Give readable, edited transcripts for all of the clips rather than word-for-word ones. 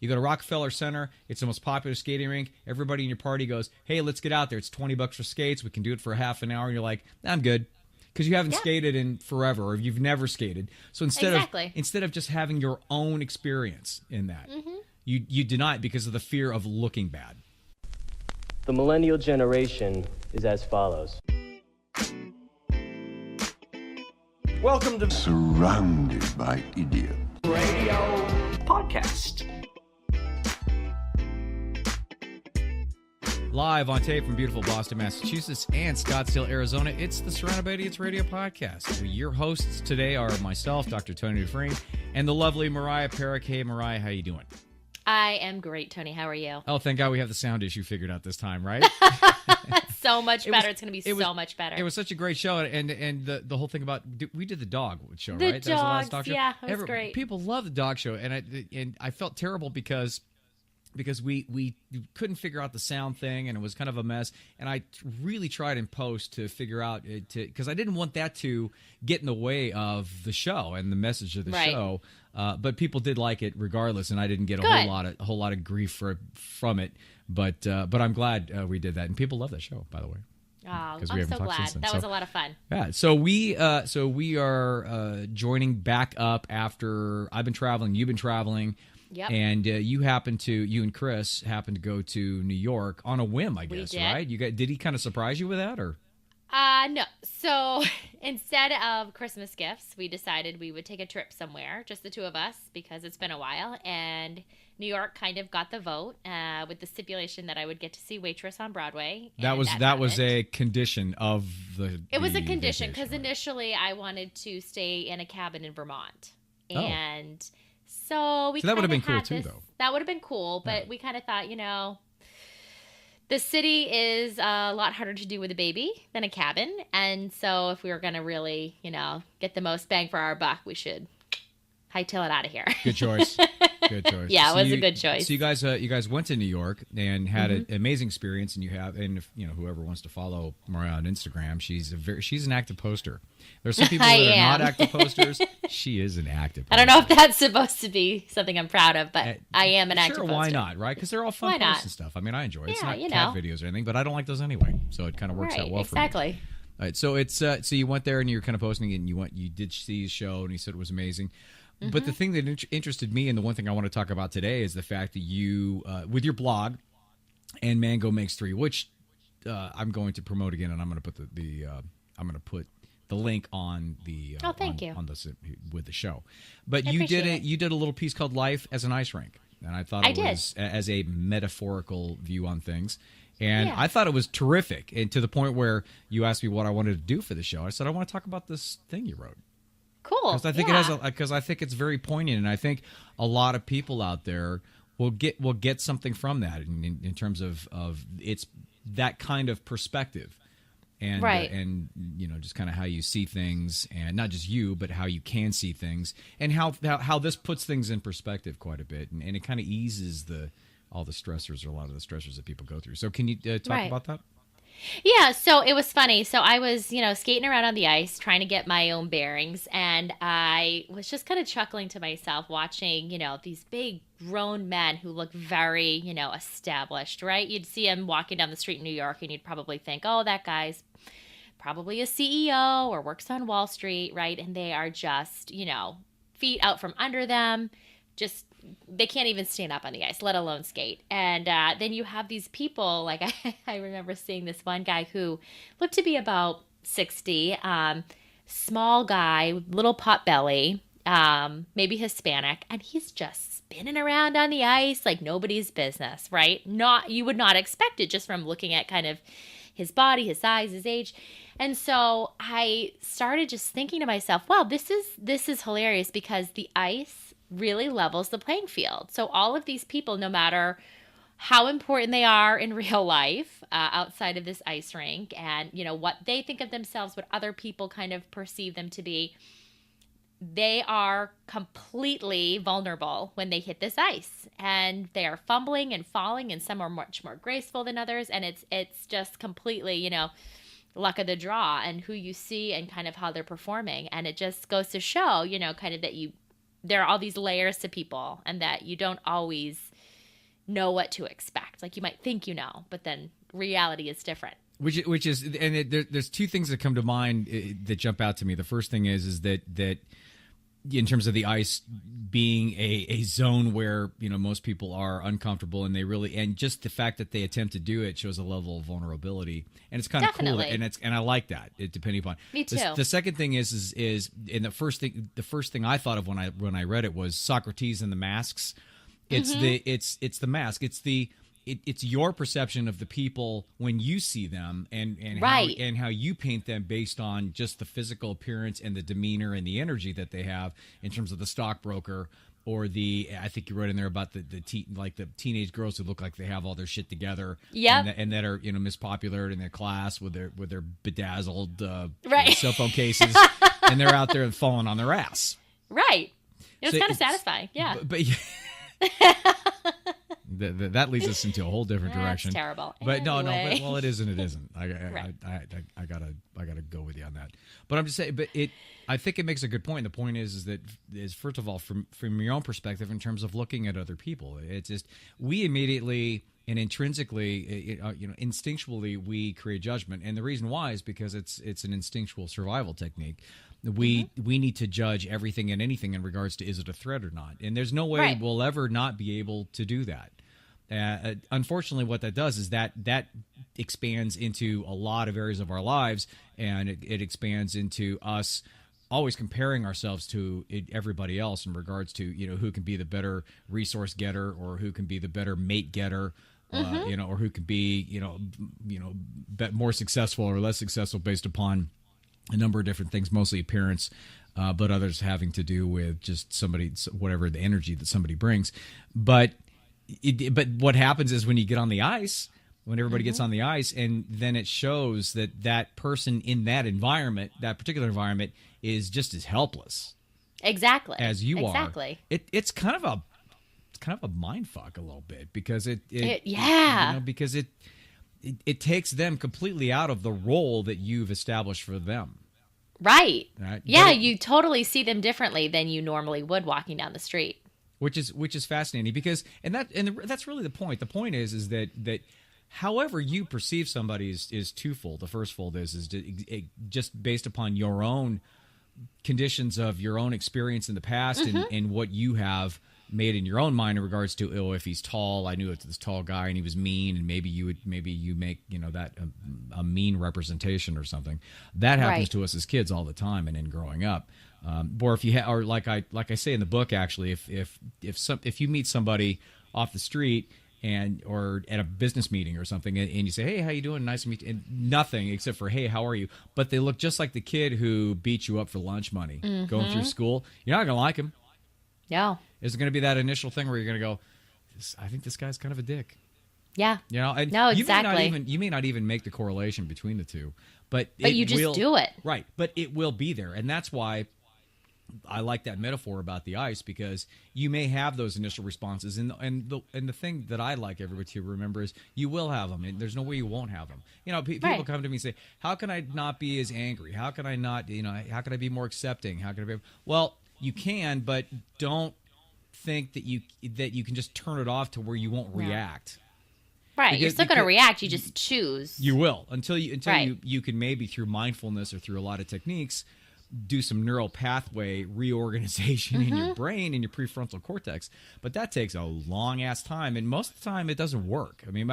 You go to Rockefeller Center. It's the most popular skating rink. Everybody in your party goes, hey, let's get out there. It's $20 for skates. We can do it for half an hour. And you're like, I'm good. Because you haven't skated in forever, or you've never skated. So instead of just having your own experience in that, you deny it because of the fear of looking bad. The millennial generation is as follows. Welcome to Surrounded by Idiots Radio Podcast. Live on tape from beautiful Boston, Massachusetts, and Scottsdale, Arizona, it's the Surrounded by Idiots Radio Podcast. Your hosts today are myself, Dr. Tony Dufresne, and the lovely Mariah Perrick. Hey, Mariah, how you doing? I am great, Tony. How are you? Oh, thank God we have the sound issue figured out this time, right? So much better. It's going to be so much better. It was such a great show, and the whole thing about we did the dog show, the right? Dogs, that was the last dog show. Yeah, it was great. People love the dog show, and I felt terrible because we couldn't figure out the sound thing, and it was kind of a mess. And I really tried in post to figure out because I didn't want that to get in the way of the show and the message of the show. But people did like it regardless, and I didn't get a whole lot of grief from it. But I'm glad we did that, and people love that show, by the way. Oh, I'm so glad. That was a lot of fun. Yeah, so we are joining back up after I've been traveling, you've been traveling. Yep. And you and Chris happened to go to New York on a whim, I guess, right? Did he kind of surprise you with that, or? No. So instead of Christmas gifts, we decided we would take a trip somewhere, just the two of us, because it's been a while. And New York kind of got the vote with the stipulation that I would get to see Waitress on Broadway. That was a condition of the. It was a condition because initially I wanted to stay in a cabin in Vermont, and. So that would have been cool too, though. That would have been cool, but we kind of thought, the city is a lot harder to do with a baby than a cabin. And so if we were going to really, get the most bang for our buck, we should hightail it out of here. Good choice. Good choice. Yeah, it was a good choice. So you guys went to New York and had an amazing experience, and if whoever wants to follow Mariah on Instagram, she's an active poster. There's some people that are not active posters. She is an active poster. I don't know if that's supposed to be something I'm proud of, but I am an active poster. Sure, why not, right? Because they're all fun posts and stuff. I mean, I enjoy it. It's not cat videos or anything, but I don't like those anyway, so it kind of works out well for me. Exactly. All right, so it's so you went there and you were kind of posting it, and you did see his show, and you said it was amazing. But the thing that interested me, and the one thing I want to talk about today, is the fact that you, with your blog, and Mango Makes 3, which I'm going to promote again, and I'm going to put the link on the with the show. But you did a little piece called "Life as an Ice Rink," and I thought it was as a metaphorical view on things. And I thought it was terrific, and to the point where you asked me what I wanted to do for the show. I said I want to talk about this thing you wrote. Cool. Because I think it's very poignant, and I think a lot of people out there will get something from that in terms of it's that kind of perspective, and and just kind of how you see things, and not just you, but how you can see things, and how this puts things in perspective quite a bit, and it kind of eases all the stressors, or a lot of the stressors that people go through. So can you talk about that? Yeah, so it was funny. So I was, skating around on the ice, trying to get my own bearings, and I was just kind of chuckling to myself watching, these big grown men who look very, established, right? You'd see them walking down the street in New York, and you'd probably think, oh, that guy's probably a CEO or works on Wall Street, right? And they are just, feet out from under them, just they can't even stand up on the ice, let alone skate. And then you have these people, like I remember seeing this one guy who looked to be about 60, small guy, little pot belly, maybe Hispanic, and he's just spinning around on the ice like nobody's business, right? You would not expect it just from looking at kind of his body, his size, his age. And so I started just thinking to myself, wow, this is hilarious, because the ice really levels the playing field. So all of these people, no matter how important they are in real life, outside of this ice rink, and what they think of themselves, what other people kind of perceive them to be, they are completely vulnerable when they hit this ice, and they are fumbling and falling, and some are much more graceful than others, and it's just completely, luck of the draw and who you see and kind of how they're performing. And it just goes to show, kind of that there are all these layers to people, and that you don't always know what to expect. Like, you might think you know, but then reality is different. Which is, and there's two things that come to mind that jump out to me. The first thing is that in terms of the ice being a zone where, you know, most people are uncomfortable, and and just the fact that they attempt to do it shows a level of vulnerability, and it's kind of cool, and I like that. Depending upon me too. The second thing is and the first thing I thought of when I read it was Socrates and the masks. It's it's the mask. It's your perception of the people when you see them, and how you paint them based on just the physical appearance and the demeanor and the energy that they have in terms of the stockbroker, or I think you wrote in there about the teenage girls who look like they have all their shit together, and that are, you know, Miss Popular in their class with their bedazzled cell phone cases, and they're out there falling on their ass. Right. It's kind of satisfying. Yeah. But that leads us into a whole different direction. That's terrible. But anyway. well, it is and it isn't. I gotta go with you on that. But I'm just saying. But I think it makes a good point. The point is that first of all, from your own perspective, in terms of looking at other people, it's just we immediately and intrinsically, instinctually, we create judgment, and the reason why is because it's an instinctual survival technique. We need to judge everything and anything in regards to is it a threat or not, and there's no way we'll ever not be able to do that. Unfortunately, what that does is that expands into a lot of areas of our lives, and it expands into us always comparing ourselves to everybody else in regards to, you know, who can be the better resource getter, or who can be the better mate getter, or who can be more successful or less successful based upon a number of different things, mostly appearance, but others having to do with just whatever the energy that somebody brings. But what happens is when you get on the ice, when everybody gets on the ice, and then it shows that person in that environment, that particular environment, is just as helpless, as you are. It's kind of a mind fuck a little bit, because because it takes them completely out of the role that you've established for them. Right. Yeah, you totally see them differently than you normally would walking down the street. Which is fascinating, because that's really the point. The point is that however you perceive somebody is twofold. The first fold is just based upon your own conditions of your own experience in the past, and what you have made in your own mind in regards to, if he's tall, I knew it's this tall guy and he was mean, and maybe you make, you know, that a mean representation or something. That happens to us as kids all the time, and in growing up. Or if you or like I say in the book, actually, if you meet somebody off the street or at a business meeting or something, and you say, hey, how you doing? Nice to meet you. And nothing except for, hey, how are you? But they look just like the kid who beat you up for lunch money going through school. You're not going to like him. Yeah. Is it going to be that initial thing where you're going to go, I think this guy's kind of a dick? Yeah. You know, and no, exactly. You may not even make the correlation between the two, but you just do it. Right. But it will be there. And that's why I like that metaphor about the ice, because you may have those initial responses, and the thing that I like everybody to remember is you will have them, and there's no way you won't have them. You know, people come to me and say, "How can I not be as angry? How can I not? You know, how can I be more accepting? How can I be?" Well, you can, but don't think that you can just turn it off to where you won't react. Right, you're still going to react. You just choose. You will until you can, maybe through mindfulness or through a lot of techniques, do some neural pathway reorganization in your brain, in your prefrontal cortex. But that takes a long ass time, and most of the time it doesn't work. I mean,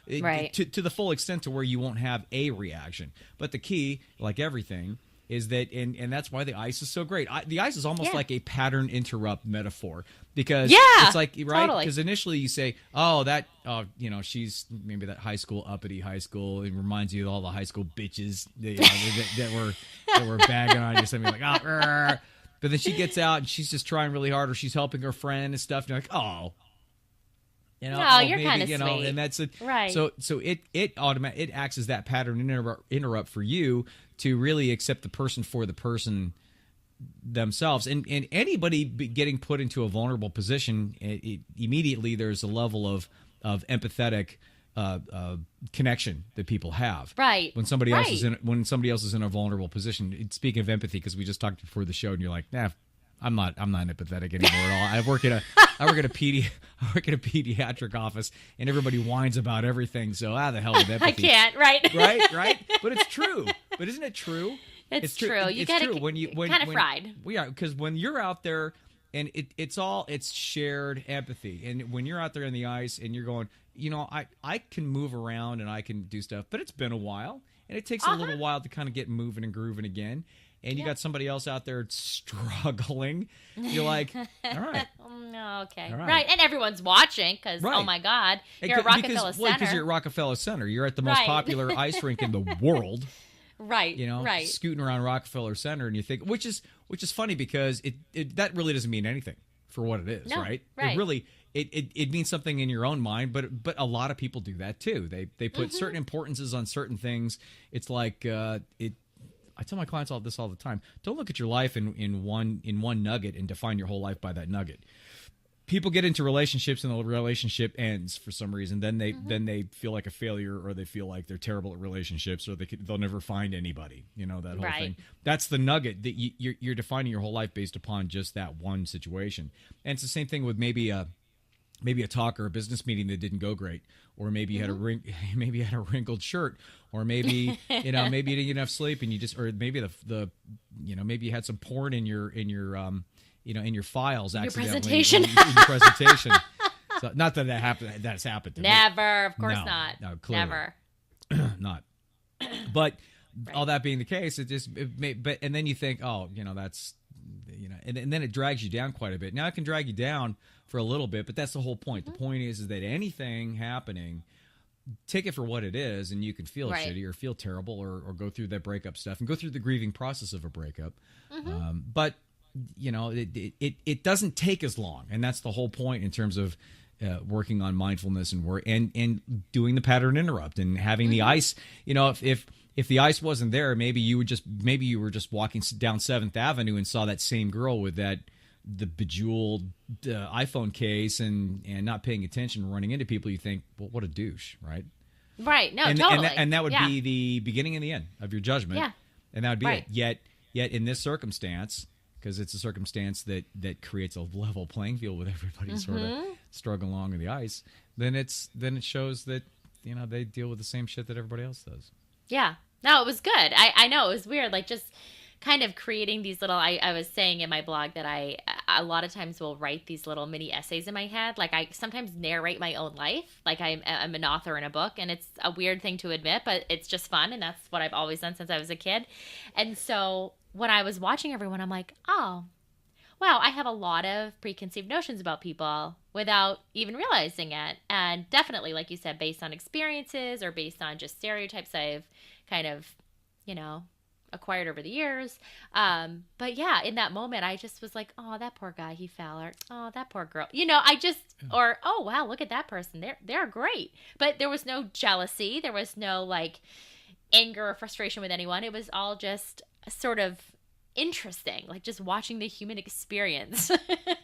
to the full extent to where you won't have a reaction. But the key, like everything, is that, and that's why the ice is so great. The ice is almost like a pattern interrupt metaphor, because it's like, right? Because initially you say, she's maybe that uppity high school. It reminds you of all the high school bitches that were bagging on you, something like, oh, but then she gets out and she's just trying really hard, or she's helping her friend and stuff. And you're like, oh. You know, you're kind of sweet. And that's it. Right. So it acts as that pattern interrupt for you to really accept the person for the person themselves, and anybody getting put into a vulnerable position, immediately there's a level of empathetic connection that people have. Right. When somebody else is in a vulnerable position. Speaking of empathy, because we just talked before the show, and you're like, nah, I'm not empathetic anymore at all. I work at a pediatric office, and everybody whines about everything. So the hell with empathy. I can't. Right. Right. But it's true. But isn't it true? It's true. You got to kind of fried. Yeah, because when you're out there, and it's shared empathy, and when you're out there on the ice and you're going, I can move around and I can do stuff, but it's been a while, and it takes a little while to kind of get moving and grooving again. And you got somebody else out there struggling. You're like, all right. Okay. All right. And everyone's watching because, oh, my God, you're at Rockefeller Center. Because you're at Rockefeller Center. You're at the most popular ice rink in the world. Right. Scooting around Rockefeller Center. And you think, which is funny because that really doesn't mean anything for what it is, right? It really, it means something in your own mind, but a lot of people do that too. They put certain importances on certain things. It's like, I tell my clients all the time. Don't look at your life in one nugget and define your whole life by that nugget. People get into relationships and the relationship ends for some reason. Then they feel like a failure, or they feel like they're terrible at relationships, or they'll never find anybody. That whole thing. That's the nugget that you're defining your whole life based upon just that one situation. And it's the same thing with maybe a talk or a business meeting that didn't go great, or maybe you had a wrinkled shirt, or maybe maybe you didn't get enough sleep and you just, or maybe maybe you had some porn in your files accidentally in your presentation. So not that happened. That's happened to me. Never, of course not. No, clearly. Never. Not. But all that being the case, and then you think, that's. And then it drags you down quite a bit. Now it can drag you down for a little bit, but that's the whole point. The point is that anything happening, take it for what it is, and you can feel shitty or feel terrible or go through that breakup stuff and go through the grieving process of a breakup. But it doesn't take as long, and that's the whole point in terms of working on mindfulness and work and doing the pattern interrupt and having the ice. If the ice wasn't there, maybe you were just walking down 7th Avenue and saw that same girl with the bejeweled iPhone case and not paying attention, running into people. You think, well, what a douche, right? Right. No, totally. And that would be the beginning and the end of your judgment. Yeah. And that would be it. Yet in this circumstance, because it's a circumstance that creates a level playing field with everybody sort of struggling along in the ice, then it shows that they deal with the same shit that everybody else does. Yeah. No, it was good. I know it was weird. Like just kind of creating these little, I was saying in my blog that I a lot of times will write these little mini essays in my head. Like I sometimes narrate my own life. Like I'm an author in a book, and it's a weird thing to admit, but it's just fun. And that's what I've always done since I was a kid. And so when I was watching everyone, I'm like, oh, wow, I have a lot of preconceived notions about people without even realizing it. And definitely, like you said, based on experiences or based on just stereotypes I've kind of, acquired over the years. But yeah, in that moment, I just was like, oh, that poor guy, he fell. Or, oh, that poor girl. Or, oh, wow, look at that person. They're great. But there was no jealousy. There was no anger or frustration with anyone. It was all just sort of interesting, like just watching the human experience.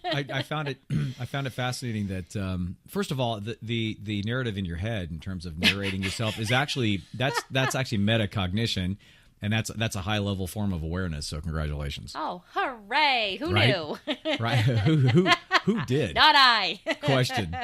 I found it fascinating that first of all, the narrative in your head in terms of narrating yourself is actually that's actually metacognition, and that's a high level form of awareness. So congratulations. Oh, hooray! Who knew? Right? Who did? Not I. Question.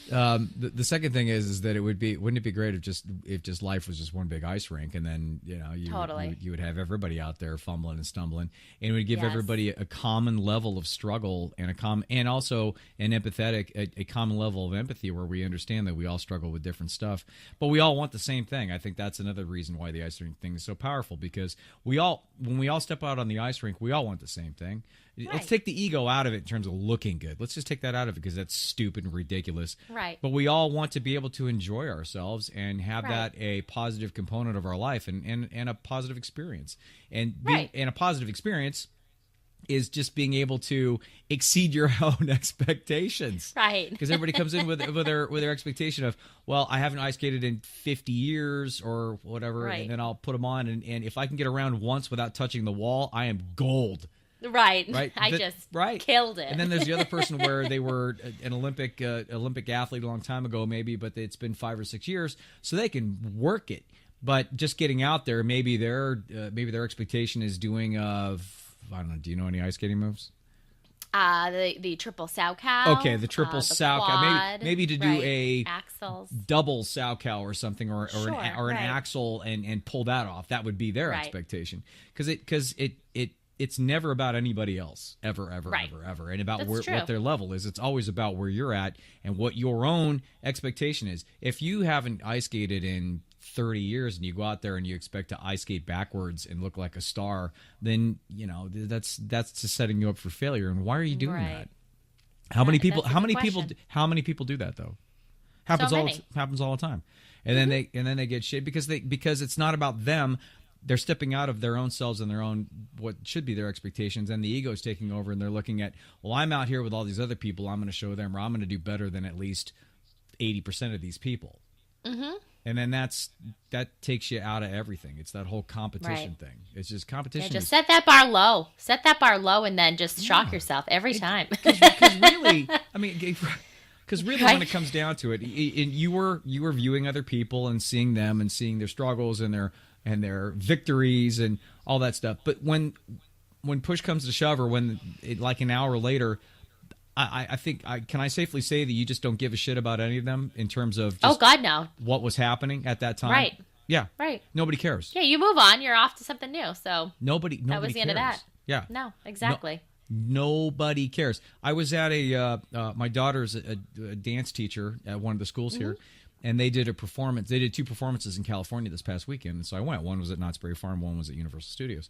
The second thing is that wouldn't it be great if just life was just one big ice rink, and then you would have everybody out there fumbling and stumbling, and it would give everybody a common level of struggle and also an empathetic a common level of empathy where we understand that we all struggle with different stuff, but we all want the same thing. I think that's another reason why the ice rink thing is so powerful, because when we all step out on the ice rink, we all want the same thing. Right. Let's take the ego out of it in terms of looking good. Let's just take that out of it because that's stupid and ridiculous. Right. But we all want to be able to enjoy ourselves and have that a positive component of our life and a positive experience. And a positive experience is just being able to exceed your own expectations. Right. Because everybody comes in with their expectation of, well, I haven't ice skated in 50 years or whatever, and then I'll put them on. And if I can get around once without touching the wall, I am gold. Right. I just killed it. And then there's the other person where they were an Olympic athlete a long time ago, maybe, but it's been 5 or 6 years, so they can work it. But just getting out there, maybe their expectation is doing I don't know. Do you know any ice skating moves? The triple sow cow. Okay, the triple the sow cow. quad, Maybe to do right, a axles. double sow cow or something, or Sure, an right. axle and pull that off. That would be their Right. expectation, because it's never about anybody else ever Right. ever, and about That's true. what their level is. It's always about where you're at and what your own expectation is. If you haven't ice skated in 30 years and you go out there and you expect to ice skate backwards and look like a star, then that's just setting you up for failure. And why are you doing Right. that? How many people? that's a How good many people? question. How many people do that though? Happens many. happens all the time. And then they get shit because it's not about them. They're stepping out of their own selves and their own what should be their expectations, and the ego is taking over. And they're looking at, well, I'm out here with all these other people. I'm going to show them, or I'm going to do better than at least 80% of these people. Mm-hmm. And then that takes you out of everything. It's that whole competition Right. thing. It's just competition. Yeah, just is, set that bar low. Set that bar low, and then just shock yourself every time. because really, I mean, because really, when Right. it comes down to it, you were viewing other people and seeing them and seeing their struggles and their victories and all that stuff. But when push comes to shove, or like an hour later, I think can I safely say that you just don't give a shit about any of them in terms of Oh just God, no. what was happening at that time? Right. Yeah. Right. Nobody cares. Yeah, you move on. You're off to something new. So Nobody that was the end of cares. that. Yeah. No, exactly. Nobody cares. I was at my daughter's a dance teacher at one of the schools here, and they did a performance. They did 2 performances in California this past weekend, and so I went. One was at Knott's Berry Farm, one was at Universal Studios.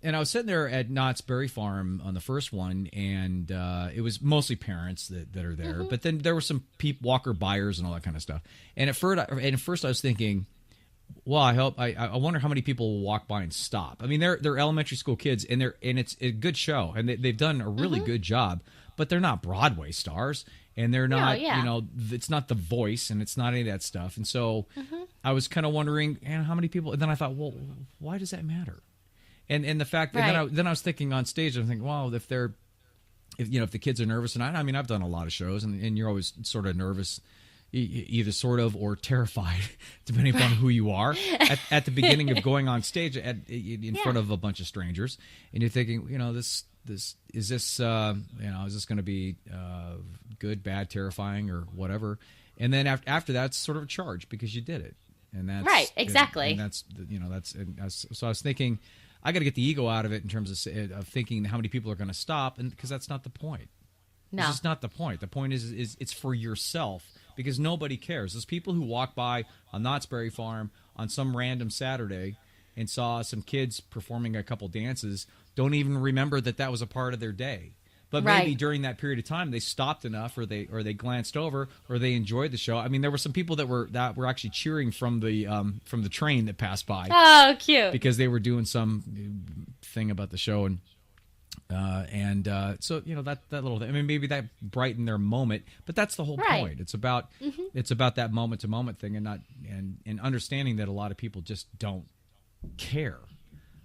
And I was sitting there at Knott's Berry Farm on the first one, and it was mostly parents that are there. But then there were some walker buyers and all that kind of stuff. And at first I was thinking, well, I wonder how many people will walk by and stop. I mean, they're elementary school kids, and it's a good show, and they've done a really good job. But they're not Broadway stars, and they're not, yeah. It's not The Voice, and it's not any of that stuff. And so I was kind of wondering, and how many people? And then I thought, well, why does that matter? And the fact that Right. then I was thinking on stage, I'm thinking, well, if the kids are nervous, and I mean, I've done a lot of shows, and you're always sort of nervous, either sort of or terrified, depending upon who you are at the beginning of going on stage in front of a bunch of strangers, and you're thinking, is this going to be good, bad, terrifying, or whatever, and then after that's sort of a charge because you did it, and that's Right, exactly. and so I was thinking, I got to get the ego out of it in terms of thinking how many people are going to stop, and because that's not the point. No. It's just not the point. The point is it's for yourself, because nobody cares. Those people who walk by on Knott's Berry Farm on some random Saturday and saw some kids performing a couple dances don't even remember that was a part of their day. But maybe Right. during that period of time they stopped enough, or they glanced over, or they enjoyed the show. I mean, there were some people that were actually cheering from the train that passed by. Oh, cute. Because they were doing some thing about the show, and so that little thing. I mean, maybe that brightened their moment, but that's the whole Right. point. It's about that moment to moment thing, and understanding that a lot of people just don't care.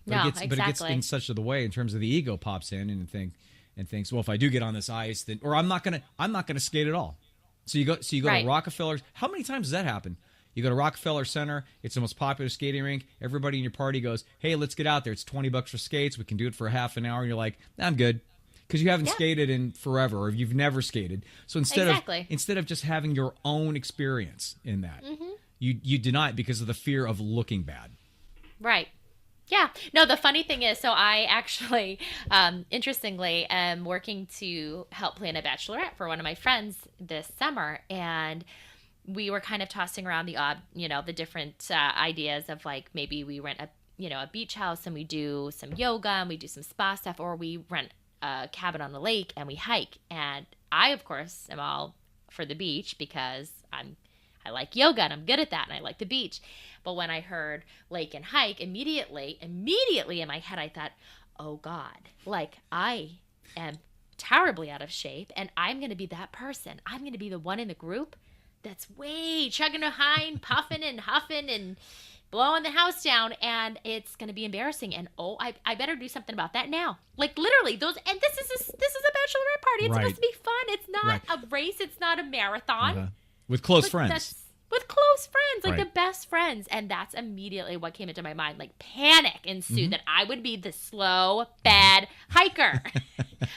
No, But it gets exactly. in such a way in terms of the ego pops in and thinks, well, if I do get on this ice, then, or I'm not gonna skate at all. So you go Right. to Rockefeller. How many times does that happen? You go to Rockefeller Center. It's the most popular skating rink. Everybody in your party goes, "Hey, let's get out there. It's $20 for skates. We can do it for a half an hour." And you're like, "I'm good," because you haven't skated in forever, or you've never skated. So instead of just having your own experience in that, you deny it because of the fear of looking bad. Right. Yeah. No, the funny thing is, so I actually, interestingly, am working to help plan a bachelorette for one of my friends this summer. And we were kind of tossing around the different ideas of, like, maybe we rent a beach house and we do some yoga and we do some spa stuff, or we rent a cabin on the lake and we hike. And I, of course, am all for the beach because I like yoga and I'm good at that and I like the beach. But when I heard lake and hike, immediately in my head I thought, oh God, like, I am terribly out of shape and I'm going to be that person. I'm going to be the one in the group that's way chugging behind, puffing and huffing and blowing the house down, and it's going to be embarrassing. And I better do something about that now. Like, literally, and this is a bachelorette party. It's Right. supposed to be fun. It's not Right. a race. It's not a marathon. With close But friends. with close friends, like Right. the best friends. And that's immediately what came into my mind. Like panic ensued that I would be the slow, bad hiker.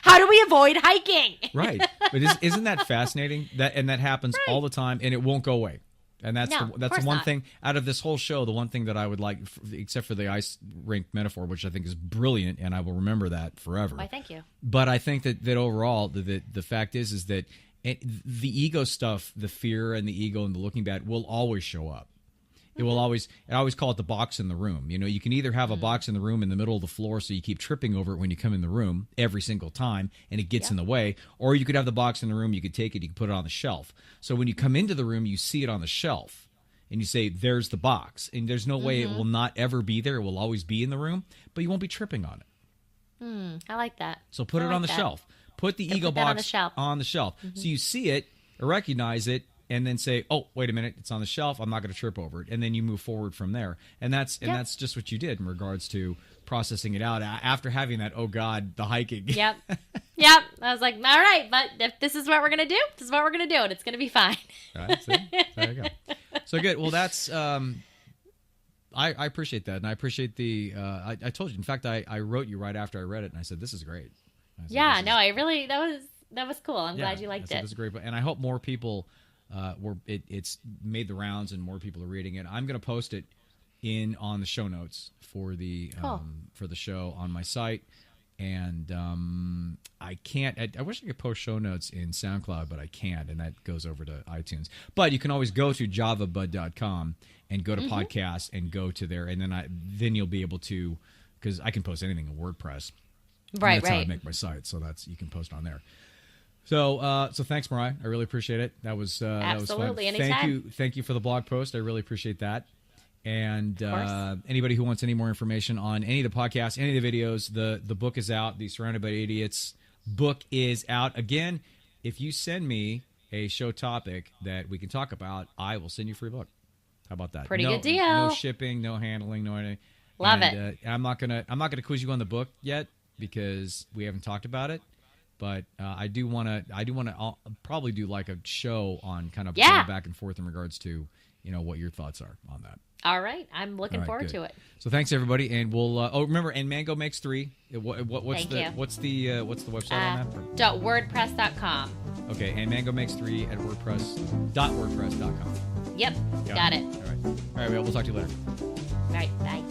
How do we avoid hiking? Right. But isn't that fascinating? That happens all the time, and it won't go away. And that's No, that's of course the one not. thing out of this whole show. The one thing that I would like, except for the ice rink metaphor, which I think is brilliant, and I will remember that forever. Why, thank you. But I think that overall, the fact is that the ego stuff, the fear and the ego and the looking bad will always show up. It will always. I always call it the box in the room. You know, you can either have a box in the room in the middle of the floor, so you keep tripping over it when you come in the room every single time, and it gets in the way. Or you could have the box in the room. You could take it. You could put it on the shelf. So when you come into the room, you see it on the shelf, and you say, "There's the box," and there's no way it will not ever be there. It will always be in the room, but you won't be tripping on it. I like that. So put I it like on the that. shelf. Put the Gotta ego put that on box the shelf. on the shelf. So you see it, recognize it, and then say, "Oh, wait a minute, it's on the shelf. I'm not going to trip over it." And then you move forward from there. And that's just what you did in regards to processing it out after having that. Oh God, the hiking. Yep. Yep. I was like, all right, but if this is what we're going to do, this is what we're going to do, and it's going to be fine. Right, see? There you go. So good. Well, that's. I appreciate that, and I appreciate the. I told you. In fact, I wrote you right after I read it, and I said, "This is great." I said, Yeah. "This is No, I really that was cool. I'm glad you liked I said, it. This is a great book, and I hope more people it's made the rounds and more people are reading it. I'm going to post it on the show notes for the for the show on my site, and I can't. I wish I could post show notes in SoundCloud, but I can't, and that goes over to iTunes. But you can always go to javabud.com and go to podcasts and go to there, and then you'll be able to, because I can post anything in WordPress. Right, That's how I right. make my site, so you can post on there. So thanks, Mariah. I really appreciate it. That was Absolutely, that was fun. anytime. Thank you for the blog post. I really appreciate that. And course. anybody who wants any more information on any of the podcasts, any of the videos, the book is out. The Surrounded by Idiots book is out. Again, if you send me a show topic that we can talk about, I will send you a free book. How about that? Pretty good deal. No shipping, no handling, no anything. Love it. I'm not gonna quiz you on the book yet because we haven't talked about it. But I do want to probably do like a show on kind of going back and forth in regards to what your thoughts are on that. All right. I'm looking All right, forward good. to it. So thanks everybody, and we'll remember. And Mango makes 3. What's Thank the you. what's the website on that? .wordpress.com. Okay, and Mango makes 3 at wordpress.com. Yep. Got it. All right. Well, we'll talk to you later. All right. Bye.